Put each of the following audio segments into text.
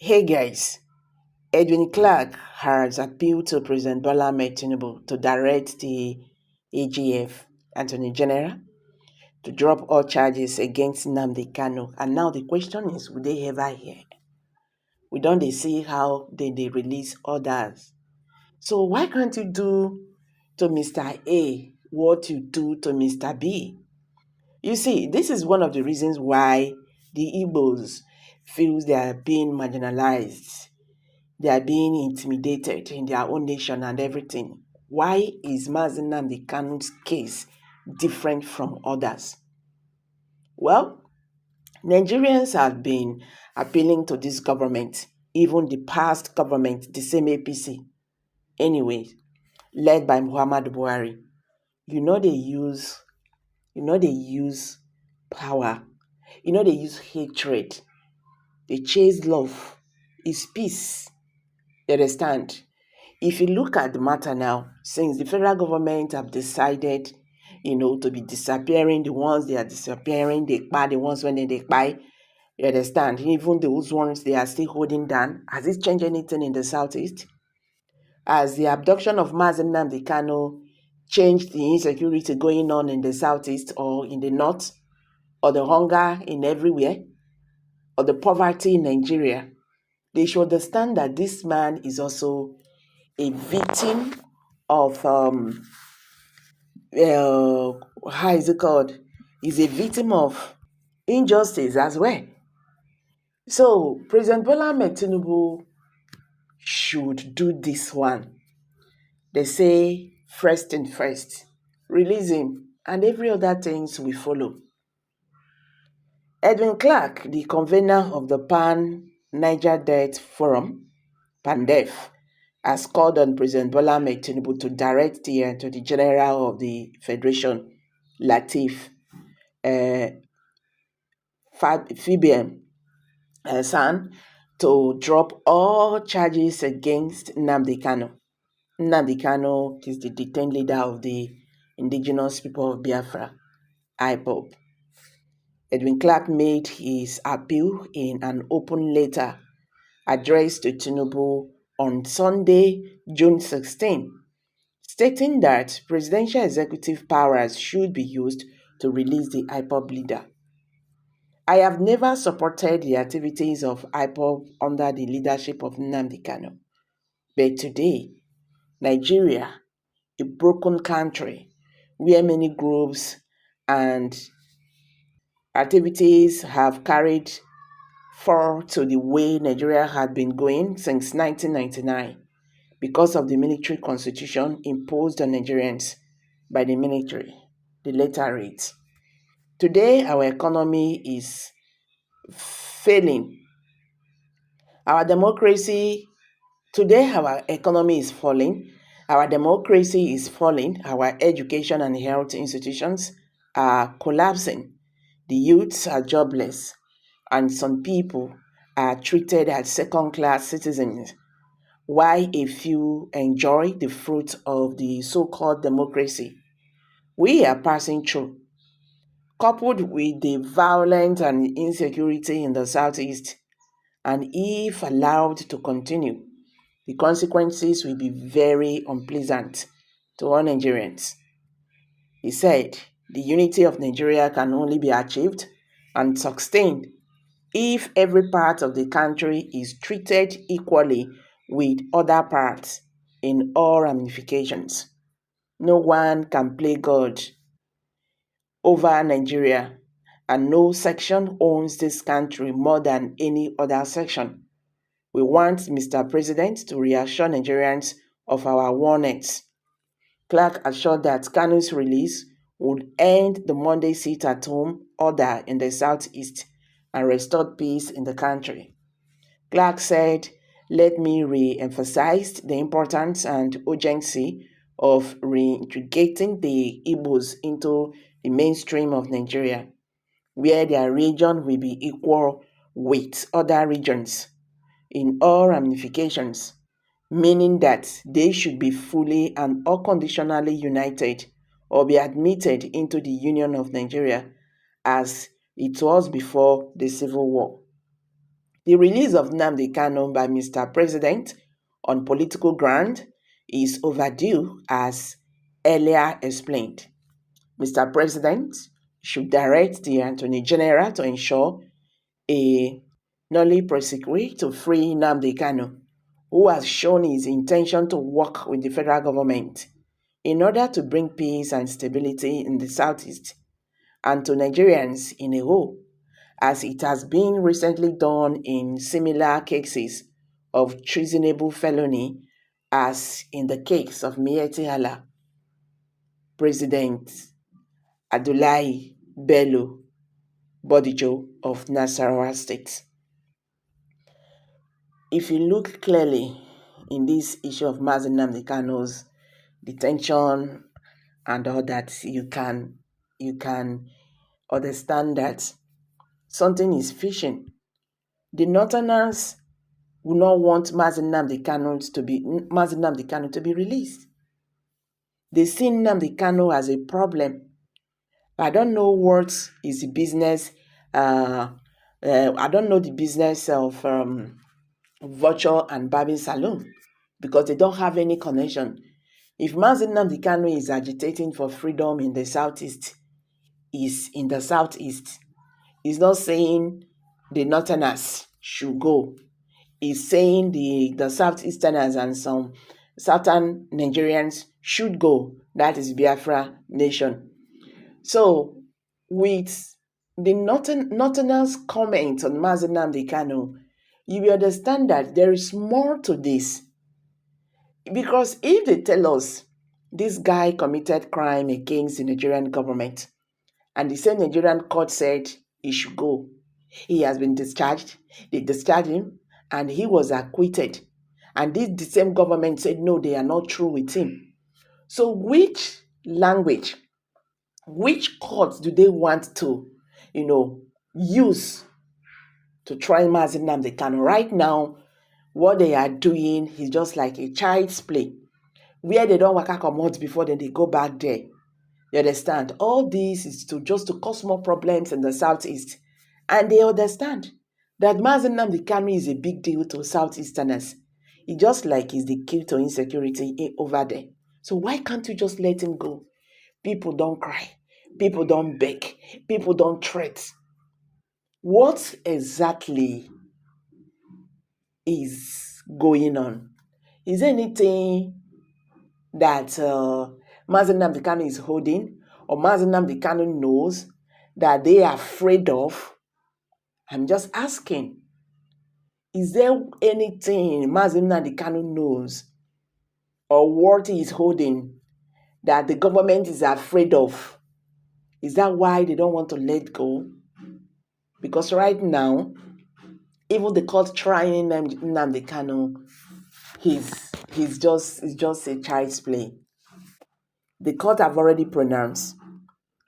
Hey guys, Edwin Clark has appealed to President Bola Ahmed Tinubu to direct the AGF, Attorney General, to drop all charges against Nnamdi Kanu. And now the question is, will they ever hear? We don't see how they release others. So why can't you do to Mr. A what you do to Mr. B? You see, this is one of the reasons why the Igbos feels they are being marginalized. They are being intimidated in their own nation and everything. Why is Mazi Nnamdi Kanu's case different from others? Well, Nigerians have been appealing to this government, even the past government, the same APC, anyway, led by Muhammad Buhari. They use power. They use hatred. They chase love. It's peace. You understand? If you look at the matter now, since the federal government have decided, to be disappearing the ones they are disappearing, they buy the ones when they buy, you understand? Even those ones they are still holding down. Has it changed anything in the southeast? Has the abduction of Mazi Nnamdi Kanu changed the insecurity going on in the southeast or in the north, or the hunger in everywhere, or the poverty in Nigeria? They should understand that this man is also a victim of how is it called? Is a victim of injustice as well. So President Bola Ahmed Tinubu should do this one. They say first and first, release him, and every other things will follow. Edwin Clark, the convener of the Pan Niger Debt Forum, PANDEF, has called on President Bola Ahmed Tinubu to direct to the General of the Federation, Latif Fabian San, to drop all charges against Nnamdi Kanu. Nnamdi Kanu is the detained leader of the indigenous people of Biafra, IPOB. Edwin Clark made his appeal in an open letter addressed to Tinubu on Sunday, June 16, stating that presidential executive powers should be used to release the IPOB leader. I have never supported the activities of IPOB under the leadership of Nnamdi Kanu. But today, Nigeria, a broken country where many groups and activities have carried forward to the way Nigeria had been going since 1999 because of the military constitution imposed on Nigerians by the military, the literate. Today, our economy is failing. Our democracy, today our economy is falling, our democracy is falling, our education and health institutions are collapsing, the youths are jobless, and some people are treated as second-class citizens, while a few enjoy the fruit of the so-called democracy we are passing through. Coupled with the violence and insecurity in the southeast, and if allowed to continue, the consequences will be very unpleasant to all Nigerians. He said the unity of Nigeria can only be achieved and sustained if every part of the country is treated equally with other parts in all ramifications. No one can play God over Nigeria, and no section owns this country more than any other section. We want Mr. President to reassure Nigerians of our oneness. Clark assured that Kanu's release would end the Monday sit-at-home order in the southeast and restore peace in the country. Clark said, "Let me re-emphasize the importance and urgency of reintegrating the Igbos into the mainstream of Nigeria, where their region will be equal with other regions in all ramifications, meaning that they should be fully and unconditionally united or be admitted into the Union of Nigeria as it was before the Civil War." The release of Nnamdi Kanu by Mr. President on political ground is overdue, as earlier explained. Mr. President should direct the Attorney General to ensure a nolle prosequi to free Nnamdi Kanu, who has shown his intention to work with the federal government in order to bring peace and stability in the Southeast and to Nigerians in a whole, as it has been recently done in similar cases of treasonable felony, as in the case of Miyetti Allah, President Abdullahi Bello Bodijo of Nasarawa State. If you look clearly in this issue of Mazi Nnamdi Kanu's detention and all that, you can understand that something is fishing. The Northerners will not want Mazi Nnamdi Kanu to be released. They see Nnamdi Kanu as a problem. I don't know what is the business. I don't know the business of virtual and barbing salon, because they don't have any connection. If Mazi Nnamdi Kanu is agitating for freedom in the Southeast, is in the Southeast. He's not saying the Northerners should go. He's saying the Southeasterners and some Southern Nigerians should go. That is Biafra nation. So, with the Northerners' comment on Mazi Nnamdi Kanu, you will understand that there is more to this. Because if they tell us this guy committed crime against the Nigerian government, and the same Nigerian court said he should go, he has been discharged, they discharged him, and he was acquitted. And the same government said, no, they are not true with him. So which language, which courts do they want to, use to try Mazi Nnamdi Kanu? Right now, what they are doing is just like a child's play, where they don't waka comot before then they go back there. You understand? All this is just to cause more problems in the Southeast. And they understand that Mazi Nnamdi Kanu is a big deal to Southeasterners. It's just like he's the key to insecurity over there. So why can't you just let him go? People don't cry. People don't beg. People don't threat. What exactly is going on? Is there anything that Mazi Nnamdi Kanu is holding, or Mazi Nnamdi Kanu knows that they are afraid of? I'm just asking. Is there anything Mazi Nnamdi Kanu knows or what he is holding that the government is afraid of? Is that why they don't want to let go? Because right now, even the court trying Nnamdi Kanu, it's just a child's play. The court have already pronounced,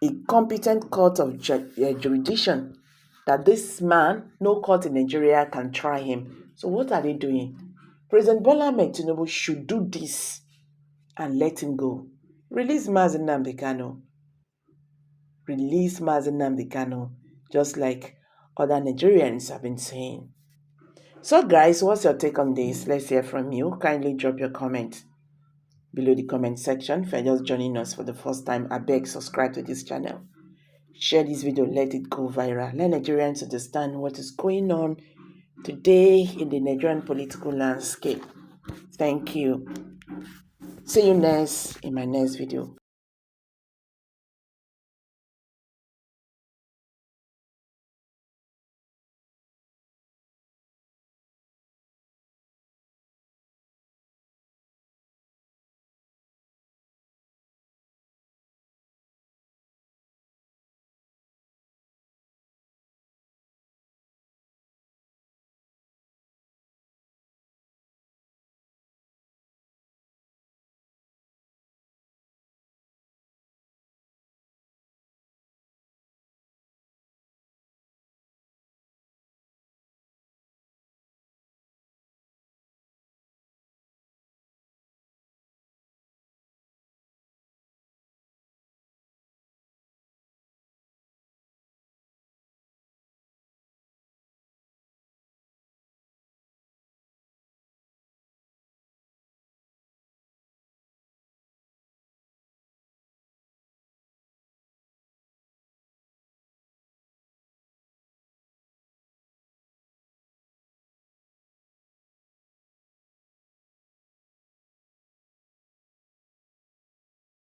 a competent court of jurisdiction, that this man, no court in Nigeria can try him. So what are they doing? President Bola Ahmed Tinubu should do this and let him go. Release Mazi Nnamdi Kanu. Release Mazi Nnamdi Kanu, just like other Nigerians have been saying. So guys, what's your take on this? Let's hear from you. Kindly drop your comment below the comment section. If you're just joining us for the first time, I beg, subscribe to this channel. Share this video, let it go viral. Let Nigerians understand what is going on today in the Nigerian political landscape. Thank you. See you in my next video.